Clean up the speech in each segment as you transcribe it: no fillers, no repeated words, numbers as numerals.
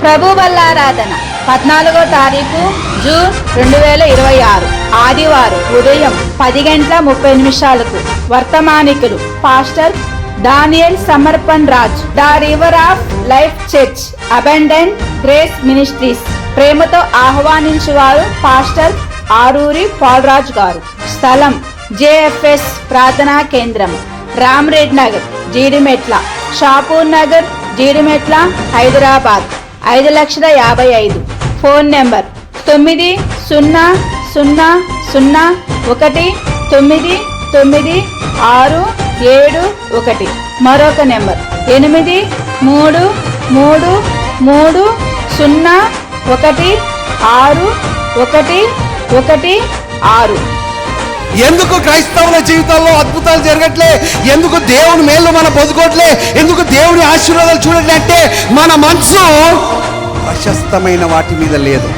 ప్రభు బల్లారాధన 14వ తారీఖు జూన్ 2026 ఆదివారం ఉదయం 10:30 వర్తమానికులు pastor Daniel Samarpan Raj, the river of life church abundant grace ministries ప్రేమతో ఆహ్వానించువారు పాస్టర్ ఆరూరి పాల్రాజ్ గారు. స్థలం జేఎఫ్ఎస్ ప్రార్థనా కేంద్రం, రామ్రెడ్డి నగర్, జీడిమెట్ల, షాపూర్ నగర్, జీడిమెట్ల, హైదరాబాద్ 5,55,000. Phone number 9001199671. మరొక నెంబర్ 8333316116. ఎందుకు క్రైస్తవుల జీవితాల్లో అద్భుతాలు జరగట్లే? ఎందుకు దేవుని మేలు మనం పొందుకోవట్లే? ఎందుకు దేవుని ఆశీర్వాదాలు చూడట్లే అంటే మన మనసు ప్రశస్తమైన వాటి మీద లేదు.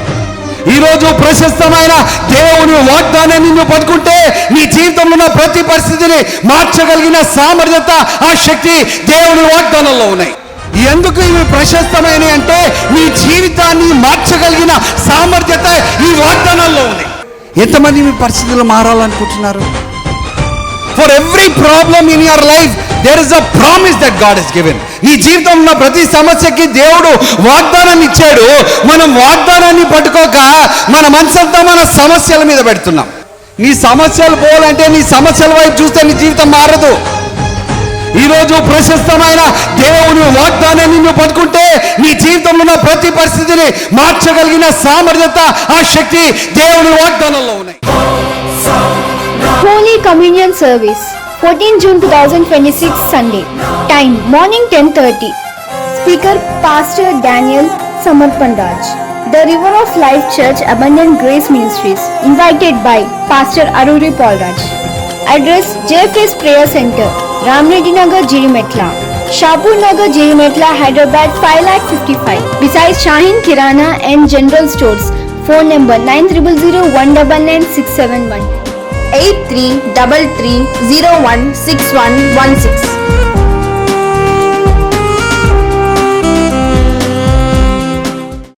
ఈరోజు ప్రశస్తమైన దేవుని వాగ్దానాన్ని నువ్వు పట్టుకుంటే నీ జీవితంలో ఉన్న ప్రతి పరిస్థితిని మార్చగలిగిన సామర్థ్యత, ఆ శక్తి దేవుని వాగ్దానంలో ఉన్నాయి. ఎందుకు ఇవి ప్రశస్తమైనవి అంటే నీ జీవితాన్ని మార్చగలిగిన సామర్థ్యత ఈ వాగ్దానంలో ఉంది. ఎంతమంది మీ పరిస్థితులు మారాలనుకుంటున్నారు? For every problem in your life there is a promise that God has given. నీ జీవితంలో ఉన్న ప్రతి సమస్యకి దేవుడు వాగ్దానాన్ని ఇచ్చాడు. మనం వాగ్దానాన్ని పట్టుకోక మన మనసంతా మన సమస్యల మీద పెడుతున్నాం. నీ సమస్యలు పోవాలంటే నీ సమస్యల వైపు చూస్తే నీ జీవితం మారదు. ఈరోజు ప్రశస్తమైన దేవుని వాగ్దానాన్ని నువ్వు పట్టుకుంటే నీ జీవితంలో ఉన్న ప్రతి పరిస్థితిని మార్చగలిగిన సామర్థ్యత, ఆ శక్తి దేవుని వాగ్దానంలో ఉన్నాయి. Holy Communion Service 14 June 2026 Sunday. Time morning 10:30. Speaker Pastor Daniel Samarpan Raj, The River of Life Church Abundant Grace Ministries. Invited by Pastor Aruri Paulraj. Address JFS Prayer Center, Ramreddy Nagar, Jirimetla, Shapur Nagar, Jirimetla, Hyderabad 5,55,000. Besides Shaheen Kirana and General Stores. Phone number 9001999671. 8333016116.